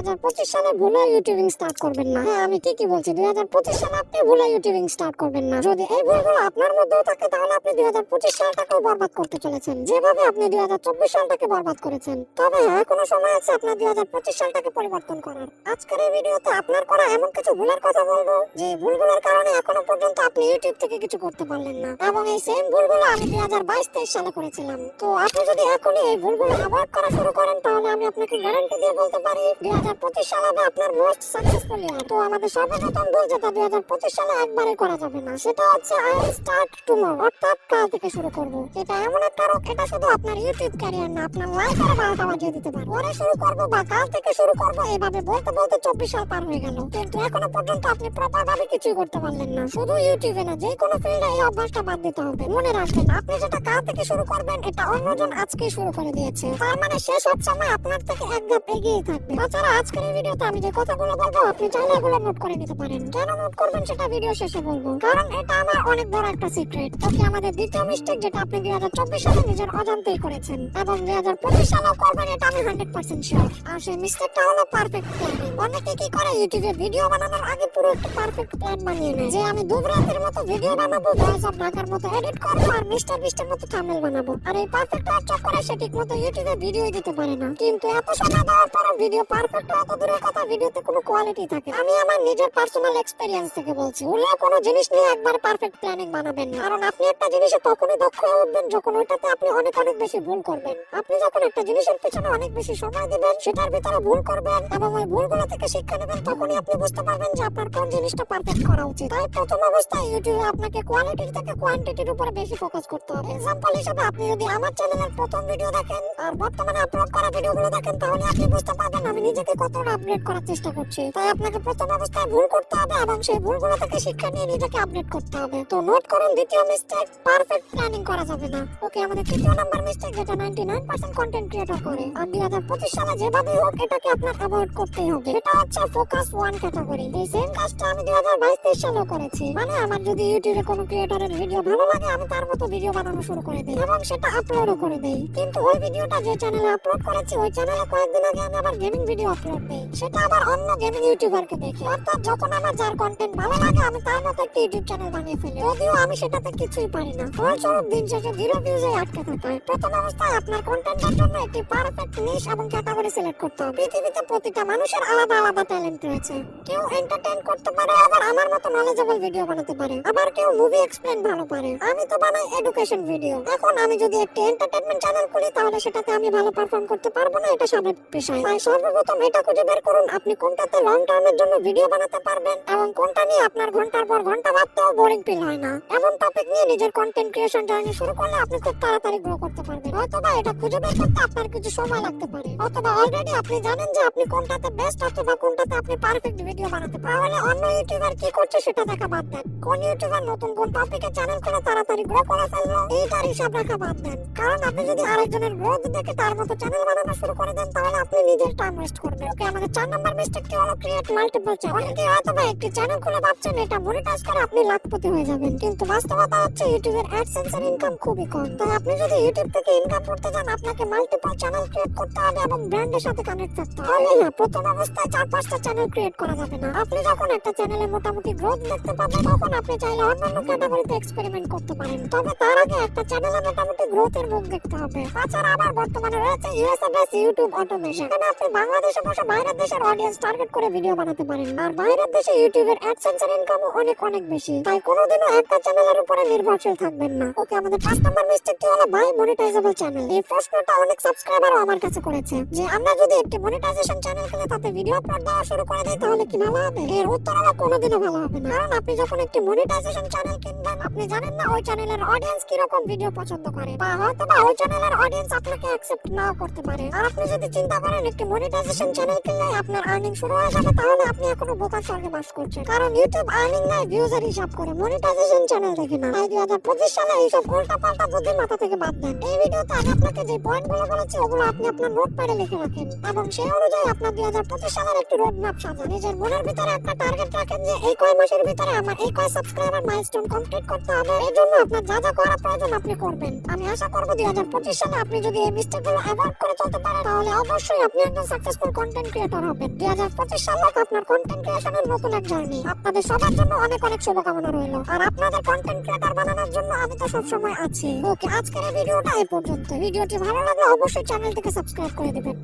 2025 সালে ভুলে YouTubing start করবেন না। হ্যাঁ, আমি ঠিকই বলছি, 2025 সালে আপনি ভুলে ইউটিউবিং স্টার্ট করবেন না। যদি এই ভুলগুলো আপনার মধ্যেও থাকে তাহলে আপনি 2025 সালটাকেও বরবাদ করতে চলেছেন, যেভাবে আপনি 2024 সালটাকে বরবাদ করেছেন। তবে হ্যাঁ, কোনো সময় আছে আপনার 2025 সালটাকে পরিবর্তন করার। আজকের এই ভিডিওতে আপনার করা এমন কিছু ভুলের কথা বলবো যে ভুলগুলোর কারণে এখনো পর্যন্ত আপনি ইউটিউব থেকে কিছু করতে পারলেন না, এবং এই সেম ভুলগুলো আমি 2022-23 সালে করেছিলাম। তো আপনি যদি এখনই এই ভুলগুলো অ্যাভয়েড করা শুরু করেন তাহলে আমি আপনাকে গ্যারান্টি দিয়ে বলতে পারি 2025 সাল হবে আপনার মোস্ট সাকসেসফুল ইয়ার। তো আমাদের সর্বপ্রথম ভুল যেটা 2025 সালে একবারে করা যাবে না, সেটা হচ্ছে আই উইল স্টার্ট টুমরো, অর্থাৎ কাল থেকে শুরু করব। এটা এমন একটা রোগ, এটা শুধু আপনার ইউটিউব ক্যারিয়ার না, আপনার লাইফের 12টা বাজিয়ে দিতে পারে। পরে শুরু করব বা কাল থেকে শুরু করব, এইভাবে বলতে বলতে 24 সাল পার হয়ে গেল, কিন্তু এখনো পর্যন্ত আপনি প্রপার ভাবে কিছুই করতে পারলেন না। শুধু ইউটিউবে না, যে কোনো ফিল্ডে এই অভ্যাসটা বাদ দিতে হবে। মনে রাখবেন, আপনি যেটা কাল থেকে শুরু করবেন এটা অন্যজন আজকেই শুরু করে দিয়েছে, তার মানে সে সবসময় আপনার থেকে এক ধাপ এগিয়ে থাকবে। তাছাড়া আজকের এই ভিডিওতে আমি যে কথাগুলো বলবো আপনি চাইলে এগুলো নোট করে নিতে পারেন। কেন নোট করবেন সেটা ভিডিও শেষে বলবো, কারণ এটা আমার অনেক বড় একটা সিক্রেট। ওকে, আমাদের দ্বিতীয় মিস্টেক যেটা আপনি 2024 সালে নিজের অজান্তেই করেছেন এবং 2025 সালেও করবেন, এটা আমি 100% শিওর। আর সেই মিস্টেকটা হলো পারফেক্ট প্ল্যানিং। অনেকে কি করে, ইউটিউবে ভিডিও বানানোর আগে পুরো একটা পারফেক্ট প্ল্যান বানিয়ে নেয়, যে আমি দুবরাতের মতো ভিডিও বানাবো, ভয়েস অফ ঢাকার মতো এডিট করবো, আর মিস্টার বিস্টের মতো থাম্বনেল বানাবো। আর এই পারফেক্ট হওয়ার চক্করে সে ঠিক মতো ইউটিউবে ভিডিও দিতে পারে না। কিন্তু এত সময় দেওয়ার পরও ভিডিও পারফেক্ট হওয়া তো দূরের কথা, ভিডিওতে কোনো কোয়ালিটি থাকে। আমি আমার নিজের পার্সোনাল এক্সপেরিয়েন্স থেকে বলছি, ভুলেও কোনো জিনিস নিয়ে একবার পারফেক্ট প্ল্যানিং বানাবেন না, কারণ আপনি একটা জিনিসে তখনই দক্ষ হয়ে উঠবেন যখন ওইটাতে আপনি অনেক অনেক বেশি ভুল করবেন। আপনি যখন একটা জিনিসের পেছনে অনেক বেশি সময় দিবেন, সেটার ভিতরে ভুল করবেন এবং ওই ভুলগুলো থেকে শিক্ষা নেবেন, তখনই আপনি বুঝতে পারবেন যে আপনার কোন জিনিসটা পারফেক্ট করা উচিত। তাই প্রথম অবস্থায় ইউটিউবে আপনাকে কোয়ালিটির থেকে কোয়ান্টিটির উপরে বেশি ফোকাস করতে হবে। এক্সাম্পল হিসেবে আপনি যদি আমার চ্যানেলের প্রথম ভিডিও দেখেন আর বর্তমানে আপলোড করা ভিডিওগুলো দেখেন, তাহলে আপনি বুঝতে পারবেন আমি নিজেকে কতটা আপডেট করার চেষ্টা করছি। তাই আপনাকে প্রথম অবস্থায় ভুল করতে হবে এবং সেই ভুলগুলো থেকে শিক্ষা নিয়ে নিজেকে আপডেট করতে হবে। তো নোট করুন, দ্বিতীয় মিস্টেক, পারফেক্ট প্ল্যানিং করা যাবে না। ওকে, আমাদের তৃতীয় নাম্বার মিস্টেক যেটা 99% কন্টেন্ট ক্রিয়েটর করে, আর 2025 সালে যেভাবে হোক এটাকে আপনার অ্যাভয়েড করতেই হবে, এটা হচ্ছে ফোকাস ওয়ান ক্যাটাগরি। এই সেম কাজটা আমি 2022-23 সালেও করেছি। মানে আমার যদি ইউটিউবে কোনো ক্রিয়েটরের ভিডিও ভালো লাগে, আমি তার মতো ভিডিও বানানো শুরু করে দিই এবং সেটা আপলোডও করে দেই। কিন্তু ওই ভিডিওটা যে চ্যানেলে আপলোড করেছি, ওই চ্যানেলে কয়েকদিন আগে আমি আবার গেমিং ভিডিও আপলোড দিই, সেটা আবার অন্য গেমিং ইউটিউবারকে দেখে। অর্থাৎ যখন আমার যার কন্টেন্ট ভালো লাগে, আমি তার মতো একটা ইউটিউব চ্যানেল বানিয়ে ফেলি, যদিও আমি সেটাতে কিছুই পারি না। ফলস্বরূপ দিন শেষে 0 ভিউজে আটকে থাকে। প্রথম অবস্থায় আপনার কন্টেন্টের জন্য একটি পারফেক্ট নিশ এবং ক্যাটাগরি সিলেক্ট করতে হবে। পৃথিবীতে প্রতিটা মানুষের আলাদা আলাদা ট্যালেন্ট রয়েছে। কেউ এন্টারটেইন করতে পারে, আবার আমার মতো নলেজেবল ভিডিও বানাতে পারে, আবার কেউ মুভি এক্সপ্লেইন ভালো পারে। আমি তো বানাই এডুকেশন ভিডিও। এখন আমি যদি একটি এন্টারটেইনমেন্ট চ্যানেল খুলি, তাহলে সেটাতে আমি ভালো পারফর্ম করতে পারবো না, এটা স্বাভাবিক বিষয়। তাই সর্বপ্রথম এটা খুঁজে বের করুন আপনি কোনটাতে লং টার্মের জন্য ভিডিও বানাতে পারবেন এবং কোনটা নিয়ে আপনার ঘন্টার পর ঘন্টা ভাবতেও বোরিং ফিল হয় না। এমন টপিক নিয়ে নিজের কন্টেন্ট ক্রিয়েশন জার্নি শুরু করলে আপনি খুব তাড়াতাড়ি গ্রো করতে পারবেন। অথবা এটা খুঁজে বের করতে আপনার কিছু সময় লাগতে পারে, অথবা অলরেডি আপনি জানেন যে আপনি কোনটাতে বেস্ট অথবা কোনটাতে আপনি পারফেক্ট ভিডিও বানাতে পারেন। তাহলে অন্য ইউটিউবার কি করছে সেটা দেখা বাদ দেন। কোন ইউটিউবার নতুন কোন টপিকে চ্যানেল খুলে তাড়াতাড়ি গ্রো করে ফেললো, এইটার হিসাব রাখা বাদ দেন। কারণ আপনি যদি আরেকজনের গ্রোথ দেখে তার মতো চ্যানেল বানানো শুরু করে দেন, তাহলে আপনি নিজের টাইম ওয়েস্ট করবেন। ওকে, আমাদের 4 নাম্বার মিস্টেকটি হলো ক্রিয়েট মাল্টিপল চ্যানেল। অনেকে হয়তোবা একটি চ্যানেল খুলে ভাবছেন এটা মনিটাইজ করে আপনি লাখপতি হয়ে যাবেন, কিন্তু বাস্তবতা হচ্ছে ইউটিউবের অ্যাডসেন্সের ইনকাম খুবই কম। তাই আপনি যদি ইউটিউব থেকে ইনকাম করতে চান, আপনাকে মাল্টিপল চ্যানেল ক্রিয়েট করতে হবে এবং ব্র্যান্ডের সাথে কানেক্ট থাকতে হবে। হ্যাঁ, প্রথম অবস্থায় 4-5টা চ্যানেল ক্রিয়েট করা যাবে না। আপনি যখন একটা চ্যানেলে মোটামুটি গ্রোথ দেখতে পাবেন, তখন আপনি চাইলে অন্যান্য ক্যাটাগরিতে এক্সপেরিমেন্ট করতে পারেন। তবে তার আগে একটা চ্যানেলে মোটামুটি গ্রোথের মুখ দেখতে হবে। তাছাড়া আবার বর্তমানে রয়েছে ইউএসএ বেস ইউটিউব অটোমেশন। এখানে আপনি বাংলাদেশে বসে বাইরের দেশের অডিয়েন্স টার্গেট করে ভিডিও বানাতে পারেন, আর বাইরের দেশে ইউটিউবের অ্যাডসেন্সের ইনকামও অনেক অনেক বেশি। তাই কোনোদিনও একটা চ্যানেলের উপরে নির্ভরশীল থাকবেন না। ওকে, আমাদের 5 নাম্বার মিস্টেকটি হলো বাই মনিটাইজেবল চ্যানেল। এই প্রশ্নটা অনেক সাবস্ক্রাইবারও আমার কাছে করেছে যে আমরা যদি একটি মনিটাইজেশন চ্যানেল খুলে তাতে ভিডিও আপলোড দেওয়া শুরু করে দেই, তাহলে কি ভালো হবে? এর উত্তর হলো কোনোদিনও ভালো হবে না। কারণ আপনি যখন একটি মনিটাইজেশন চ্যানেল কিনবেন, আপনি জানেন না ওই চ্যানেলের অডিয়েন্স কি রকম ভিডিও পছন্দ করে, বা হয়তো বা ওই চ্যানেলের অডিয়েন্স আপনাকে অ্যাকসেপ্ট নাও করতে পারে। আর আপনি যদি চিন্তা করেন একটি মনিটাইজেশন চ্যানেল কিনলে আপনার আর্নিং শুরু হয়ে যাবে, তাহলে আপনি এখনো বোকার স্বর্গে বাস করছেন। কারণ ইউটিউব আর্নিং নাই ভিউজের হিসাব করে, মনিটাইজেশন চ্যানেল দেখে না। তাই 2025 সালে এইসব উল্টাপাল্টা বুদ্ধি মাথা থেকে বাদ দেন। এই ভিডিওতে আমি আপনাকে যে পয়েন্টগুলো বলেছি, ওগুলো আপনি আপনার নোটপ্যাডে লিখে রাখেন এবং সেই অনুযায়ী আপনার 2025 সালের একটি রোড ম্যাপ সাজান। নিজের মনের ভিতরে একটা টার্গেট রাখেন যে এই কয় মাসের ভিতরে আমার এই কয় সাবস্ক্রাইবার মাইলস্টোন কমপ্লিট করতে হবে। এই জন্য আপনার যা যা করা প্রয়োজন আপনি করবেন। আমি আশা করব 2025 সালে আপনি যদি এই মিস্টেকগুলো অ্যাভয়েড করে চলতে পারেন, তাহলে অবশ্যই আপনি একজন সাকসেসফুল কন্টেন্ট ক্রিয়েটর হবেন। 2025 সাল হোক আপনার কন্টেন্ট ক্রিয়েশনের নতুন এক জার্নি। আপনাদের সবার জন্য অনেক অনেক শুভকামনা রইল। আর আপনাদের কন্টেন্ট ক্রিয়েটর বানানোর জন্য আমি তো সবসময় আছি। ওকে, আজকের এই ভিডিওটা এই পর্যন্ত। ভিডিওটি ভালো লাগলে অবশ্যই চ্যানেলটিকে সাবস্ক্রাইব করে দিবেন।